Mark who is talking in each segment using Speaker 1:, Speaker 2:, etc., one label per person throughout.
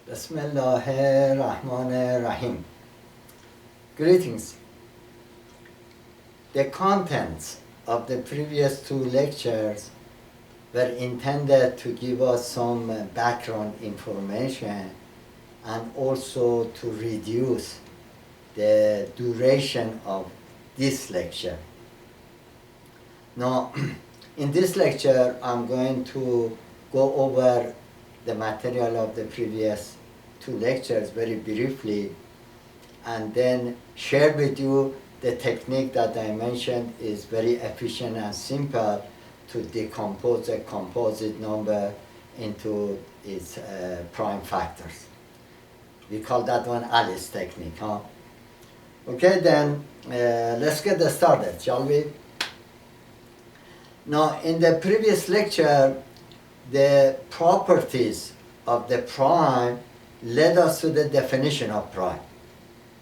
Speaker 1: Bismillahirrahmanirrahim. Greetings. The contents of the previous two lectures were intended to give us some background information and also to reduce the duration of this lecture. Now, in this lecture, I'm going to go over the material of the previous two lectures very briefly and then share with you the technique that I mentioned is very efficient and simple to decompose a composite number into its prime factors. We call that one Alice technique, huh? Okay, then let's get started, shall we? Now, in the previous lecture, the properties of the prime led us to the definition of prime.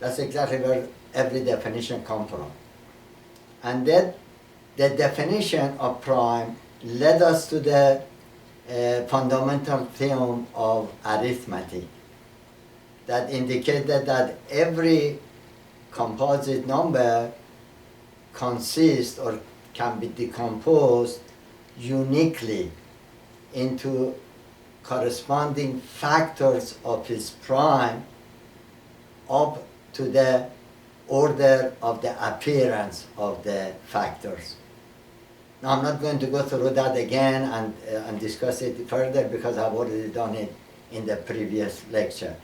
Speaker 1: That's exactly where every definition comes from. And then the definition of prime led us to the fundamental theorem of arithmetic that indicated that every composite number consists or can be decomposed uniquely into corresponding factors of its prime up to the order of the appearance of the factors. Now, I'm not going to go through that again and discuss it further because I've already done it in the previous lecture.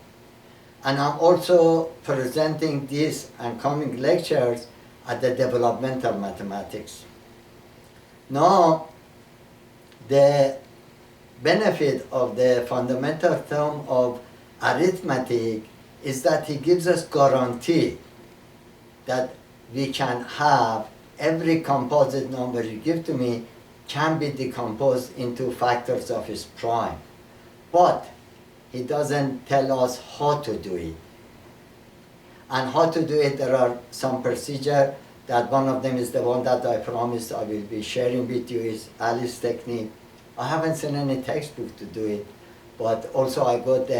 Speaker 1: And I'm also presenting these and coming lectures at the developmental mathematics. Now, the benefit of the fundamental theorem of arithmetic is that it gives us guarantee that we can have every composite number you give to me can be decomposed into factors of its prime. But he doesn't tell us how to do it. And how to do it, there are some procedure that one of them is the one that I promised I will be sharing with you is Alice technique. I haven't seen any textbook to do it, but also I got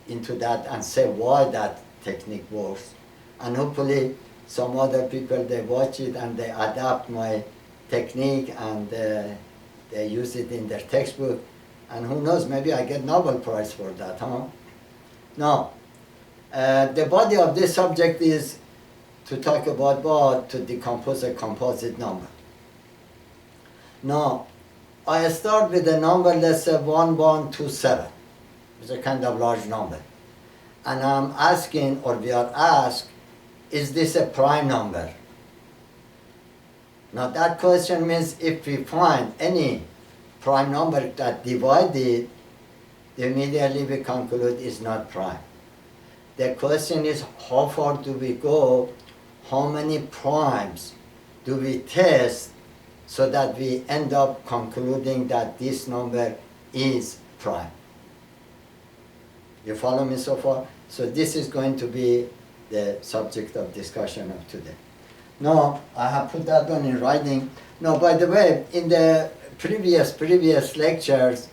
Speaker 1: into that and say why that technique works. And hopefully some other people, they watch it and they adapt my technique and they use it in their textbook. And who knows, maybe I get Nobel Prize for that, huh? Now, the body of this subject is to talk about what? To decompose a composite number. Now, I start with a number, let's say 1127. It's a kind of large number. And I'm asking, or we are asked, is this a prime number? Now that question means if we find any prime number that divided, immediately we conclude it's not prime. The question is how far do we go, how many primes do we test so that we end up concluding that this number is prime. You follow me so far? So this is going to be the subject of discussion of today. Now, I have put that one in writing. Now, by the way, in the previous lectures,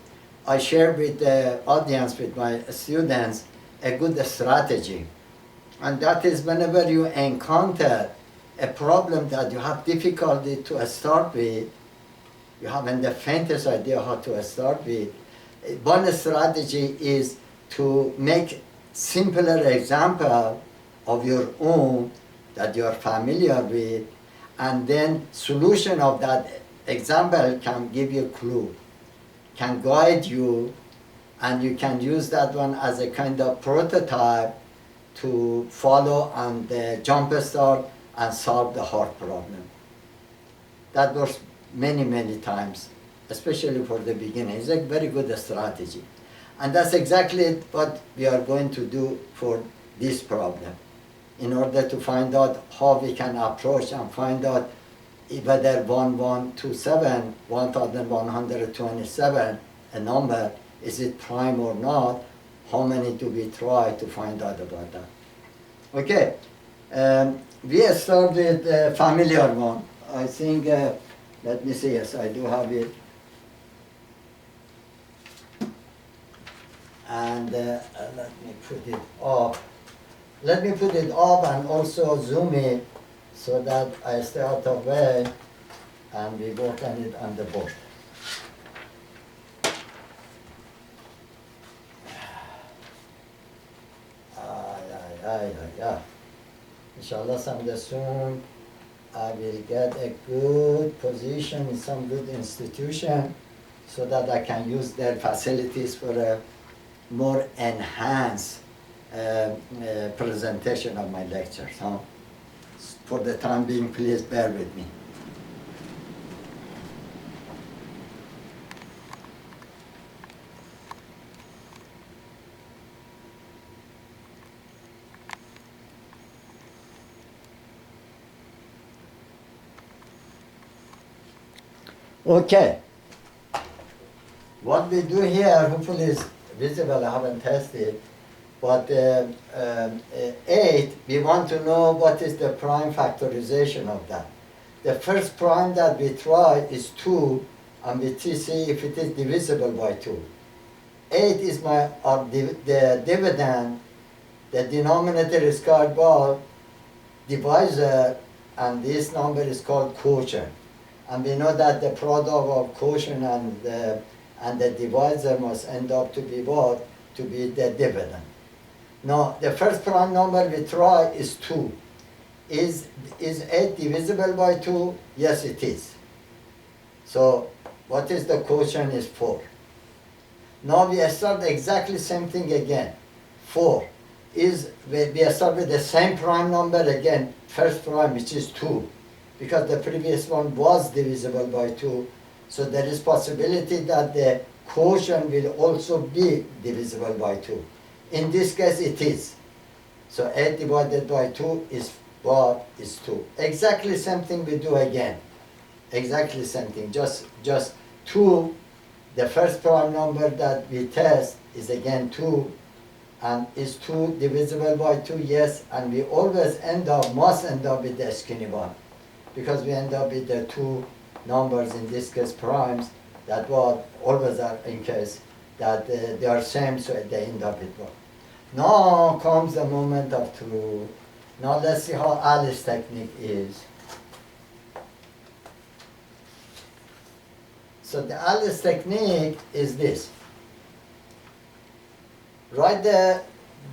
Speaker 1: I shared with the audience, with my students, a good strategy. And that is whenever you encounter a problem that you have difficulty to start with, you haven't the faintest idea how to start with, one strategy is to make simpler example of your own that you are familiar with, and then solution of that example can give you a clue, can guide you, and you can use that one as a kind of prototype to follow and jump start and solve the hard problem. That works many times, especially for the beginner. It's a very good strategy. And that's exactly what we are going to do for this problem, in order to find out how we can approach and find out whether 1127, 1127, a number, is it prime or not, how many do we try to find out about that. Okay. We start with a familiar one. I think, let me see, yes, I do have it. And let me put it up. Let me put it up and also zoom it so that I stay out of way and we work on it on the board. Inshallah, someday soon I will get a good position in some good institution so that I can use their facilities for a more enhanced presentation of my lectures. Huh? For the time being, please bear with me. Okay. What we do here, hopefully is visible, I haven't tested, but 8, we want to know what is the prime factorization of that. The first prime that we try is 2, and we see if it is divisible by 2. 8 is the dividend, the denominator is called by divisor, and this number is called quotient. And we know that the product of quotient and the divisor must end up to be what? To be the dividend. Now, the first prime number we try is 2. Is 8 divisible by 2? Yes, it is. So, what is the quotient is 4. Now we start exactly same thing again. 4 is, we start with the same prime number again, first prime, which is 2. Because the previous one was divisible by 2, so there is possibility that the quotient will also be divisible by 2. In this case, it is. So 8 divided by 2 is what? Is 2. Exactly same thing we do again. Exactly same thing. Just 2, the first prime number that we test is again 2. And is 2 divisible by 2? Yes. And we always must end up with the skinny one. Because we end up with the 2 numbers, in this case primes, that what always are in case that they are same, so they end up with 1. Now comes the moment of truth. Now let's see how Alice's technique is. So the Alice technique is this. Write the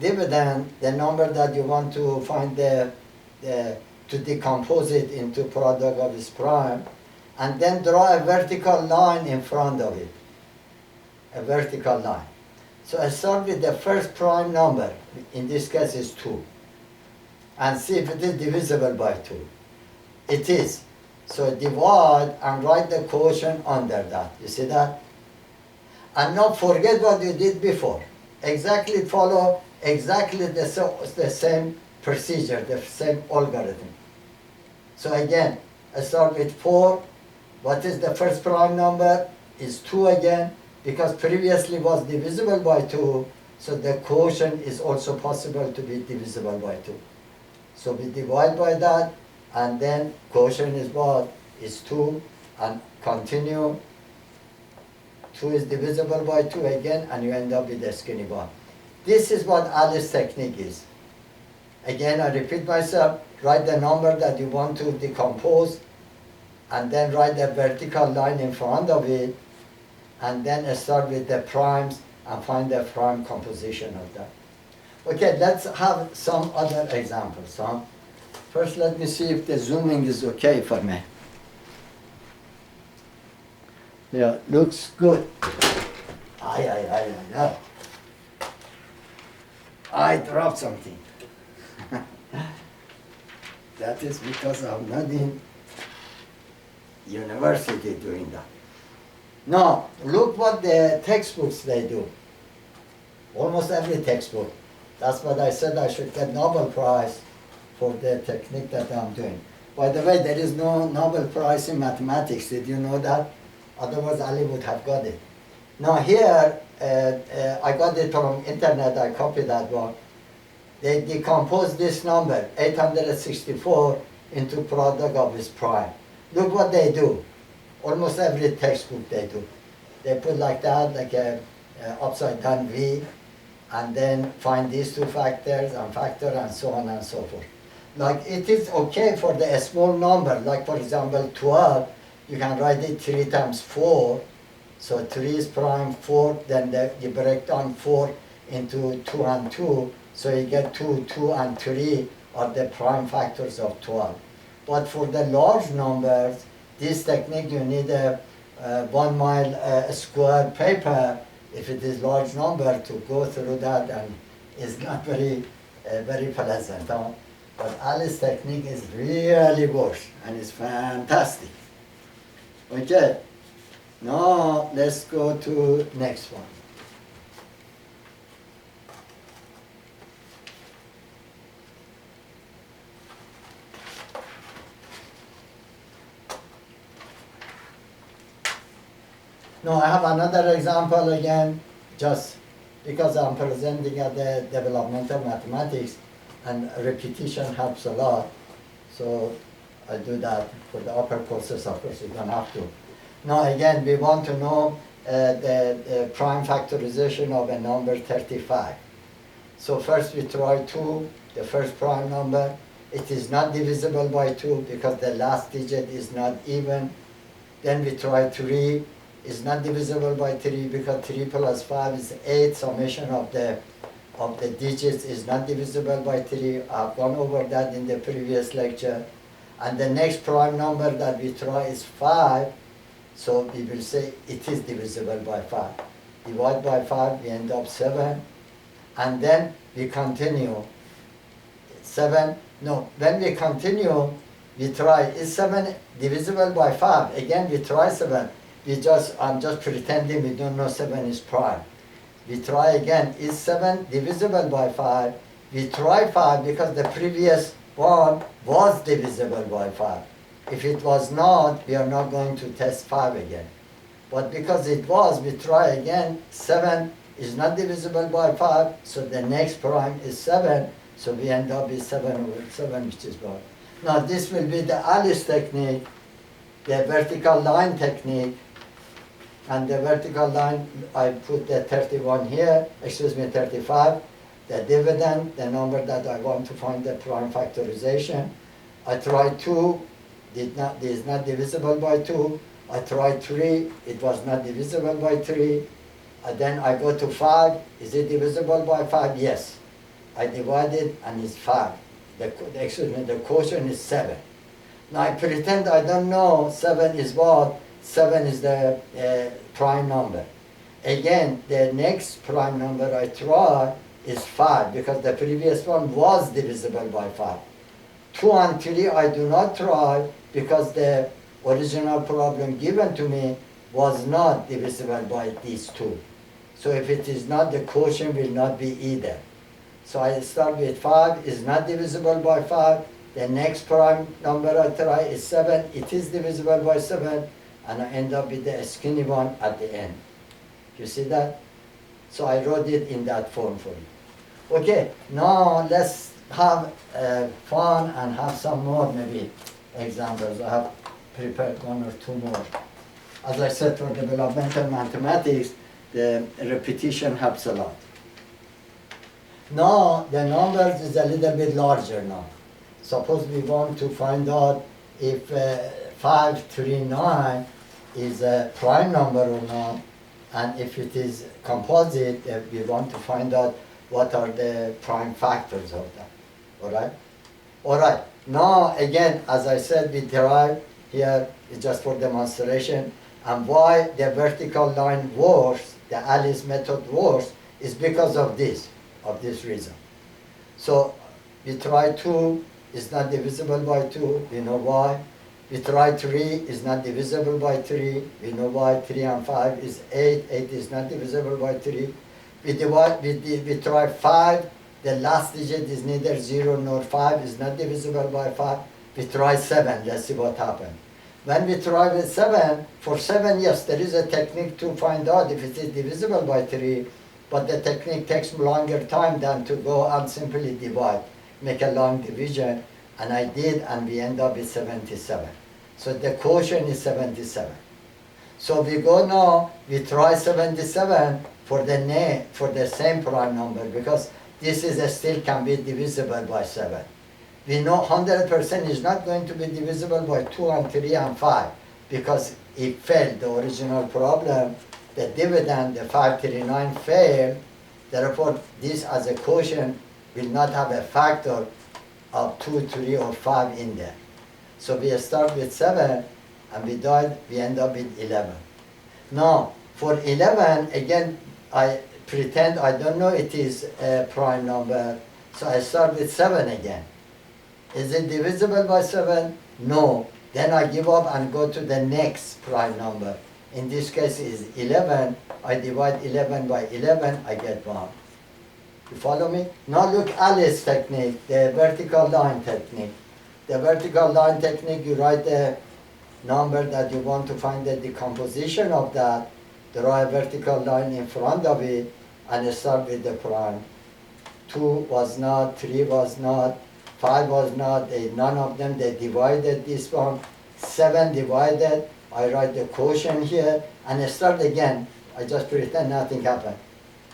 Speaker 1: dividend, the number that you want to find to decompose it into product of its prime, and then draw a vertical line in front of it. A vertical line. So I start with the first prime number, in this case is 2, and see if it is divisible by 2. It is. So divide and write the quotient under that. You see that? And not forget what you did before. Exactly follow exactly the same procedure, the same algorithm. So again, I start with 4. What is the first prime number? Is 2 again, because previously was divisible by 2, so the quotient is also possible to be divisible by 2. So we divide by that, and then quotient is what? Is 2, and continue. 2 is divisible by 2 again, and you end up with a skinny bar. This is what Alice's technique is. Again, I repeat myself, write the number that you want to decompose, and then write the vertical line in front of it, and then start with the primes and find the prime composition of that. Okay, let's have some other examples. Huh? First, let me see if the zooming is okay for me. Yeah, looks good. I dropped something. That is because I'm not in university doing that. Now, look what the textbooks they do. Almost every textbook. That's what I said I should get Nobel Prize for the technique that I'm doing. By the way, there is no Nobel Prize in mathematics. Did you know that? Otherwise, Ali would have got it. Now here, I got it from internet. I copied that one. They decompose this number, 864, into product of its prime. Look what they do. Almost every textbook they do. They put like that, like a upside down V, and then find these two factors and factor and so on and so forth. Like it is okay for the small number, like for example 12, you can write it 3 times 4, so 3 is prime 4, then you break down 4 into 2 and 2, so you get 2, 2 and 3 are the prime factors of 12. But for the large numbers, this technique you need a 1 mile square paper, if it is large number, to go through that, and it's not very pleasant. Huh? But Alice's technique is really works, and it's fantastic. Okay, now let's go to next one. Now I have another example again, just because I'm presenting at the developmental mathematics, and repetition helps a lot. So I do that for the upper courses, of course you don't have to. Now again, we want to know the prime factorization of a number 35. So first we try 2, the first prime number. It is not divisible by 2 because the last digit is not even. Then we try 3. Is not divisible by 3 because 3 plus 5 is 8. Summation of the digits is not divisible by 3. I've gone over that in the previous lecture. And the next prime number that we try is 5. So we will say it is divisible by 5. Divide by 5, we end up 7. And then we continue. 7, no, when we continue, we try, is 7 divisible by 5? Again, we try 7. I'm just pretending we don't know 7 is prime. We try again, is 7 divisible by 5? We try 5 because the previous one was divisible by 5. If it was not, we are not going to test 5 again. But because it was, we try again. 7 is not divisible by 5, so the next prime is 7, so we end up with 7 over 7, which is 1. Now this will be the Alice technique, the vertical line technique. And the vertical line, I put the 31 here, 35. The dividend, the number that I want to find the prime factorization. I tried 2, is not divisible by 2. I tried 3, it was not divisible by 3. Then I go to 5, is it divisible by 5? Yes. I divided and it's 5. The quotient is 7. Now I pretend I don't know 7 is what? 7 is the prime number. Again, the next prime number I try is 5 because the previous one was divisible by 5. 2 and 3 I do not try because the original problem given to me was not divisible by these 2. So if it is not, the quotient will not be either. So I start with 5 is not divisible by 5. The next prime number I try is 7. It is divisible by 7. And I end up with the skinny one at the end. You see that? So I wrote it in that form for you. Okay, now let's have fun and have some more maybe examples. I have prepared 1 or 2 more. As I said, for developmental mathematics, the repetition helps a lot. Now the numbers is a little bit larger now. Suppose we want to find out if 539 is a prime number or not, and if it is composite, we want to find out what are the prime factors of that. All right? All right. Now again, as I said, we derive here is just for demonstration, and why the vertical line works, the Alice method works, is because of this reason. So we try 2, it's not divisible by 2, we know why. We try 3, is not divisible by 3, we know why. 3 and 5 is 8, 8 is not divisible by 3. We try 5, the last digit is neither 0 nor 5, is not divisible by 5. We try 7, let's see what happens. When we try with 7, for 7, yes, there is a technique to find out if it is divisible by 3, but the technique takes longer time than to go and simply divide, make a long division, and I did, and we end up with 77. So the quotient is 77. So we go now, we try 77 for the same prime number, because this is still can be divisible by 7. We know 100% is not going to be divisible by 2 and 3 and 5, because it failed, the original problem, the dividend, the 539 failed. Therefore, this as a quotient will not have a factor of 2, 3, or 5 in there. So we start with 7, and we end up with 11. Now, for 11, again, I pretend I don't know it is a prime number, so I start with 7 again. Is it divisible by 7? No. Then I give up and go to the next prime number. In this case is 11. I divide 11 by 11, I get 1. You follow me? Now look, Alice technique, the vertical line technique. The vertical line technique, you write the number that you want to find the decomposition of that, draw a vertical line in front of it, and start with the prime. 2 was not, 3 was not, 5 was not, none of them, they divided this one. 7 divided, I write the quotient here, and I start again. I just pretend nothing happened.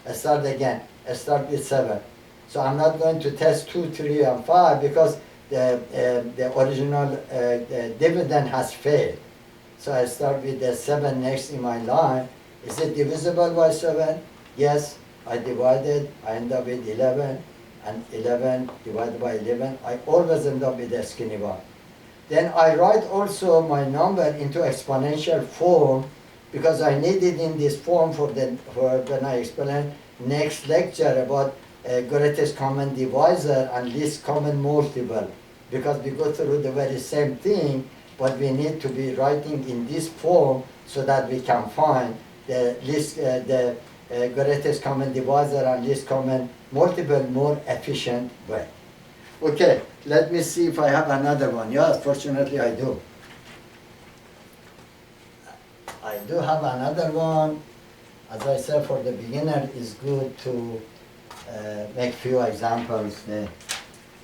Speaker 1: I start again, I start with 7. So I'm not going to test 2, 3, and 5, because the original dividend has failed. So I start with the 7 next in my line. Is it divisible by 7? Yes. I divided, I end up with 11, and 11 divided by 11, I always end up with a skinny bar. Then I write also my number into exponential form, because I need it in this form for when I explain next lecture about greatest common divisor and least common multiple, because we go through the very same thing, but we need to be writing in this form so that we can find the least, greatest common divisor and least common multiple more efficient way. Okay, let me see if I have another one. Yes, fortunately I do. I do have another one. As I said, for the beginner, it's good to make few examples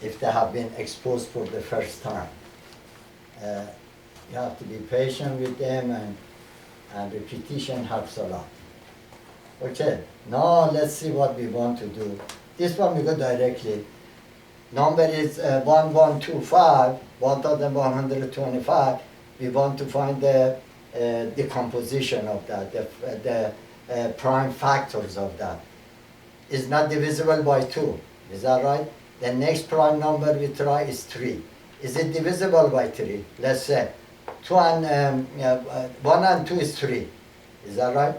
Speaker 1: if they have been exposed for the first time. You have to be patient with them, and repetition helps a lot. Okay, now let's see what we want to do. This one we go directly. Number is 1125, 1125. We want to find the decomposition of that, the prime factors of that. It's not divisible by 2, is that right? The next prime number we try is 3. Is it divisible by 3? Let's say 1 and 2 is 3, is that right?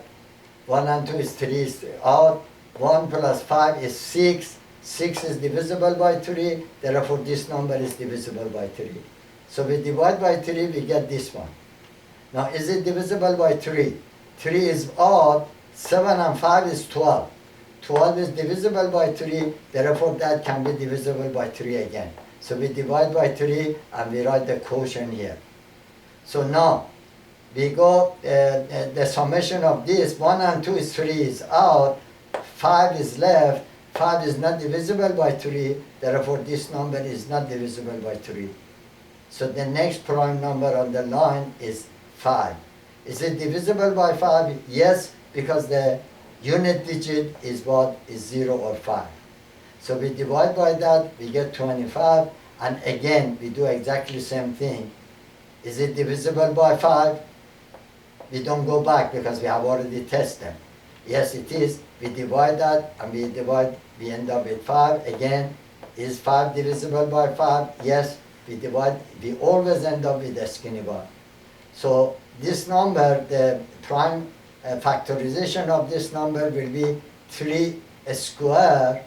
Speaker 1: 1 and 2 is 3 is out. 1 plus 5 is 6. 6 is divisible by 3, therefore this number is divisible by 3. So we divide by 3, we get this one. Now is it divisible by 3? 3 is odd, 7 and 5 is 12. 12 is divisible by 3, therefore that can be divisible by 3 again. So we divide by 3 and we write the quotient here. So now we go, the summation of this, 1 and 2 is 3 is out, 5 is left, 5 is not divisible by 3, therefore this number is not divisible by 3. So the next prime number on the line is 5. Is it divisible by 5? Yes, because the unit digit is what? Is 0 or 5. So we divide by that, we get 25, and again we do exactly the same thing. Is it divisible by 5? We don't go back because we have already tested them. Yes, it is. We divide that and we end up with 5. Again, is 5 divisible by 5? Yes, we divide, we always end up with a skinny bar. So this number, the prime factorization of this number will be 3 square,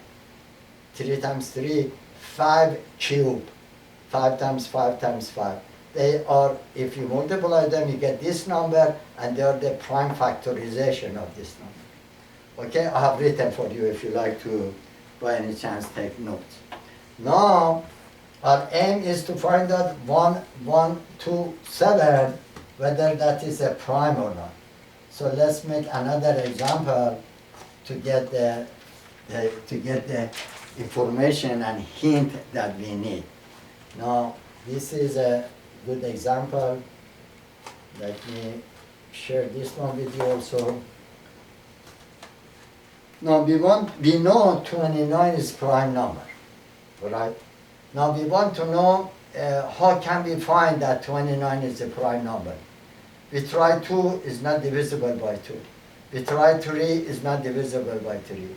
Speaker 1: 3 times 3, 5 cube, 5 times 5 times 5. They are, if you multiply them, you get this number, and they are the prime factorization of this number. Okay, I have written for you if you like to, by any chance, take notes. Now, our aim is to find out 1, 1, 2, 7, whether that is a prime or not. So let's make another example to get the information and hint that we need. Now, this is a good example. Let me share this one with you also. Now we know 29 is prime number, right? Now we want to know how can we find that 29 is a prime number. We try 2 is not divisible by 2. We try 3 is not divisible by 3.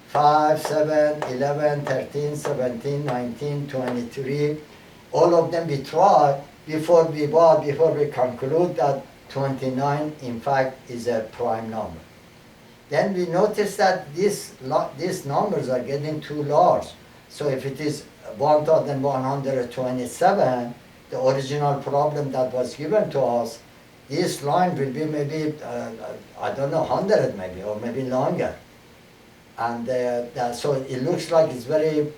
Speaker 1: 5, 7, 11, 13, 17, 19, 23. All of them we try before we conclude that 29 in fact is a prime number. Then we notice that these numbers are getting too large. So if it is 1127, the original problem that was given to us, this line will be maybe, I don't know, 100 maybe, or maybe longer. And so it looks like it's very,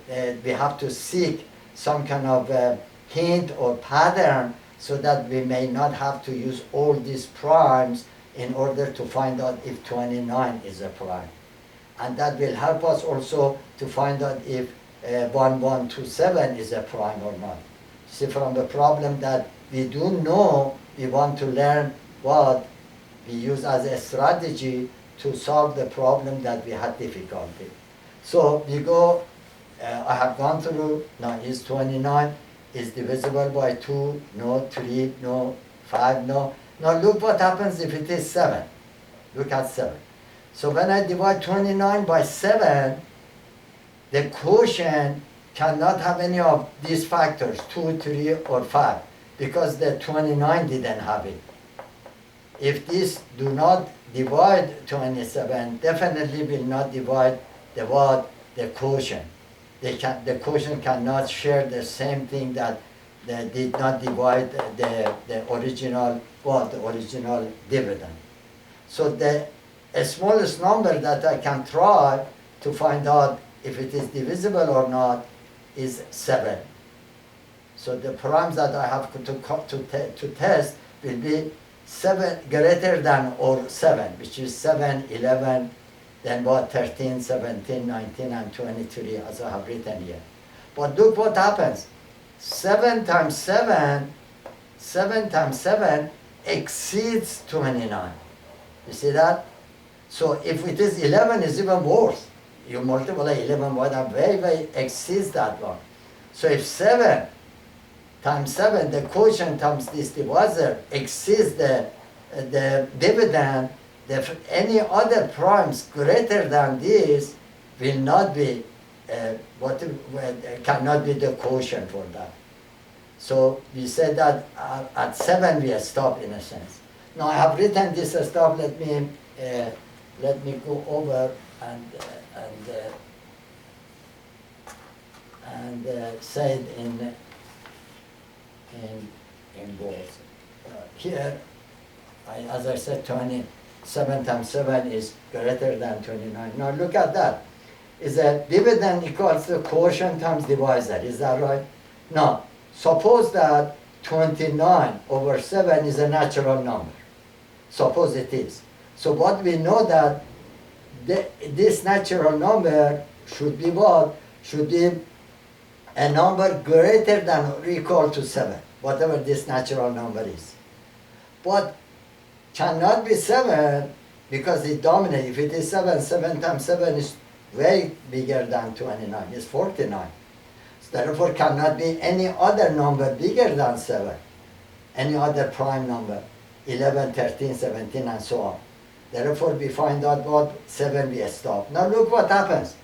Speaker 1: we have to seek some kind of hint or pattern so that we may not have to use all these primes in order to find out if 29 is a prime. And that will help us also to find out if 1127 is a prime or not. See, from the problem that we do know, we want to learn what we use as a strategy to solve the problem that we had difficulty. So we go, I have gone through, now is 29, is divisible by 2, no, 3, no, 5, no. Now look what happens if it is 7. Look at 7. So when I divide 29 by 7, the quotient cannot have any of these factors, 2, 3, or 5, because the 29 didn't have it. If these do not divide 27, definitely will not divide the what? The quotient. The quotient cannot share the same thing that they did not divide the original what? The original dividend. So the smallest number that I can try to find out if it is divisible or not is 7. So the primes that I have to test will be 7 greater than or 7, which is 7, 11, then what, 13, 17, 19, and 23, as I have written here. But look what happens. 7 times 7 exceeds 29. You see that? So if it is 11, it's even worse. You multiply 11 by that, way exceeds that one. So if 7 times 7, the quotient times this divisor exceeds the dividend, any other primes greater than this will not be, cannot be the quotient for that. So we said that at 7 we stop in a sense. Now I have written this stop, let me go over and say it in words. Here, as I said, 27 times 7 is greater than 29. Now look at that. Is a dividend equals the quotient times divisor. Is that right? Now, suppose that 29 over 7 is a natural number. Suppose it is. So what we know that this natural number should be what? Should be a number greater than or equal to 7, whatever this natural number is. But cannot be 7 because it dominates. If it is 7, 7 times 7 is way bigger than 29, it's 49. So therefore cannot be any other number bigger than 7, any other prime number, 11, 13, 17, and so on. Therefore we find out what 7 we stop. Now look what happens.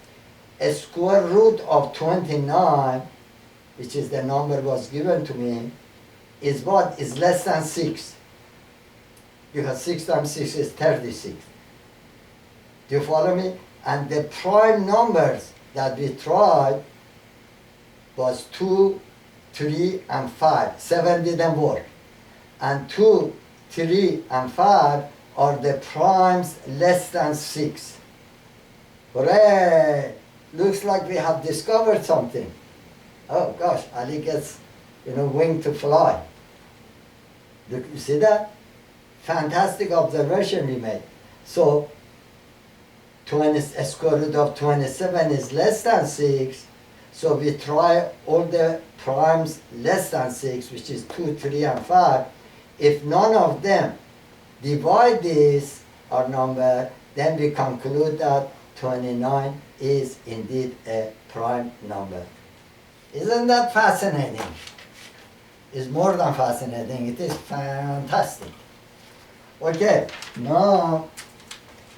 Speaker 1: A square root of 29, which is the number was given to me, is what? Is less than 6. Because 6 times 6 is 36. Do you follow me? And the prime numbers that we tried was 2, 3, and 5. 7 didn't work. And 2, 3, and 5 are the primes less than 6. Hooray! Looks like we have discovered something. Oh gosh, Ali gets, wing to fly. Look, you see that? Fantastic observation we made. So, a square root of 27 is less than 6. So we try all the primes less than 6, which is 2, 3, and 5. If none of them divide this, our number, then we conclude that 29 is indeed a prime number. Isn't that fascinating? It's more than fascinating, it is fantastic. Okay, now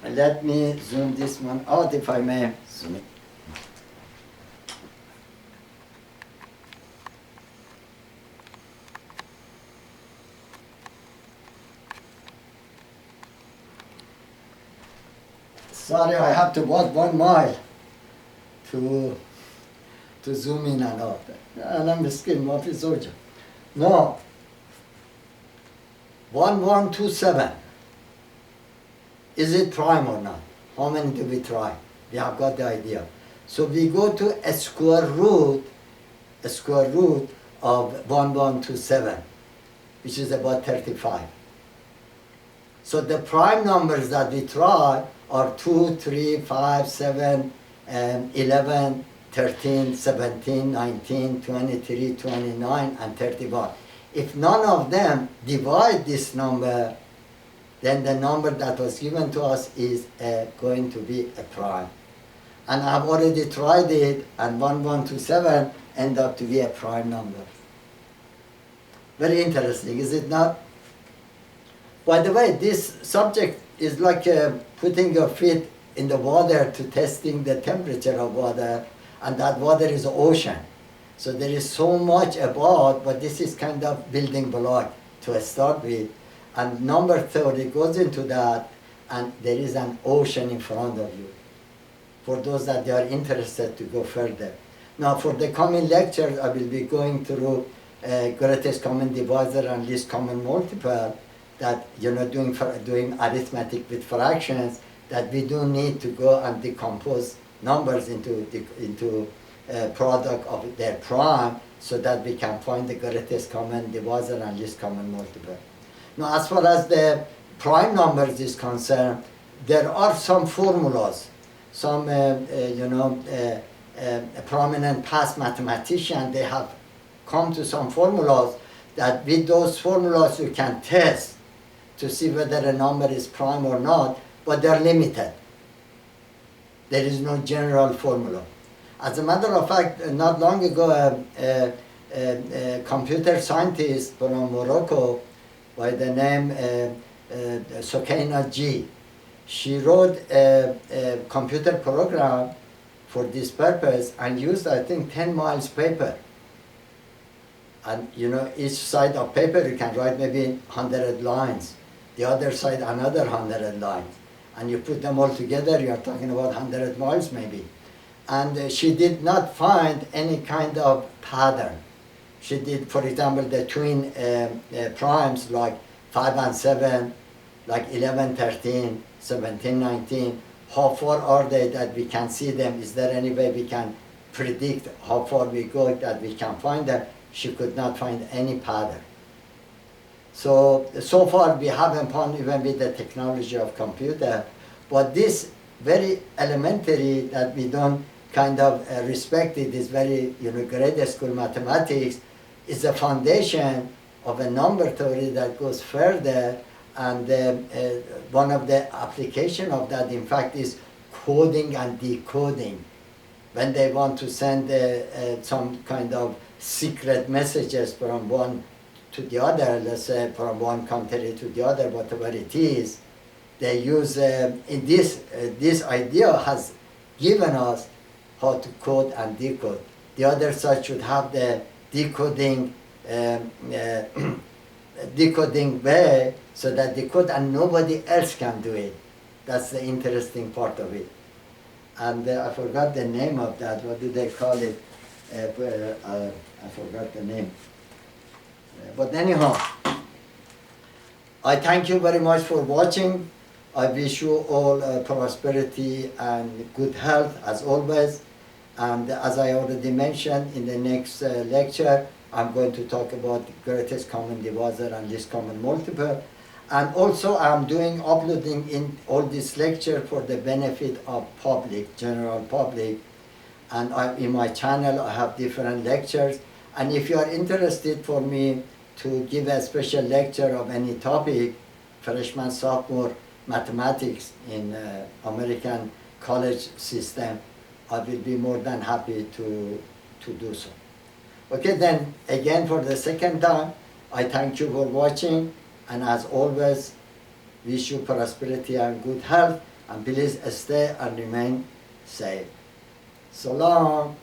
Speaker 1: let me zoom this one out if I may. Zoom it. Sorry, I have to walk 1 mile to zoom in and out. And I'm skin of his soldier. No. 1127. Is it prime or not? How many do we try? We have got the idea. So we go to a square root of 1127, which is about 35. So the prime numbers that we try are 2, 3, 5, 7, 11, 13, 17, 19, 23, 29, and 31. If none of them divide this number, then the number that was given to us is going to be a prime. And I've already tried it, and 1127 ended up to be a prime number. Very interesting, is it not? By the way, this subject is like putting your feet in the water to testing the temperature of water, and that water is ocean. So there is so much about, but this is kind of building block to start with. And number 30 goes into that, and there is an ocean in front of you, for those that they are interested to go further. Now for the coming lectures, I will be going through greatest common divisor and least common multiple, that doing arithmetic with fractions, that we do need to go and decompose numbers into product of their prime, so that we can find the greatest common divisor and least common multiple. Now as far as the prime numbers is concerned, there are some formulas. Some prominent past mathematicians, they have come to some formulas that with those formulas you can test to see whether a number is prime or not, but they are limited. There is no general formula. As a matter of fact, not long ago, a computer scientist from Morocco by the name Sokeina G, she wrote a computer program for this purpose and used, I think, 10 miles paper. And each side of paper you can write maybe 100 lines. The other side another 100 lines. And you put them all together, you are talking about 100 miles maybe. And she did not find any kind of pattern. She did, for example, the twin primes like 5 and 7, like 11, 13, 17, 19. How far are they that we can see them? Is there any way we can predict how far we go that we can find them? She could not find any pattern. So far we haven't found, even with the technology of computer, but this very elementary that we don't kind of respect it, is very grade school mathematics, is the foundation of a number theory that goes further, and one of the application of that, in fact, is coding and decoding. When they want to send some kind of secret messages from one to the other, let's say from one country to the other, whatever it is, they use, in this idea has given us how to code and decode. The other side should have the decoding decoding way, so that they could and nobody else can do it. That's the interesting part of it. And I forgot the name of that. What do they call it? I forgot the name. But anyhow, I thank you very much for watching. I wish you all prosperity and good health as always. And as I already mentioned, in the next lecture, I'm going to talk about the greatest common divisor and least common multiple. And also I'm uploading in all this lecture for the benefit of public, general public. And in my channel I have different lectures. And if you are interested for me to give a special lecture of any topic, freshman, sophomore mathematics in American college system, I will be more than happy to do so. Okay, then again for the second time, I thank you for watching, and as always, wish you prosperity and good health, and please stay and remain safe. So long.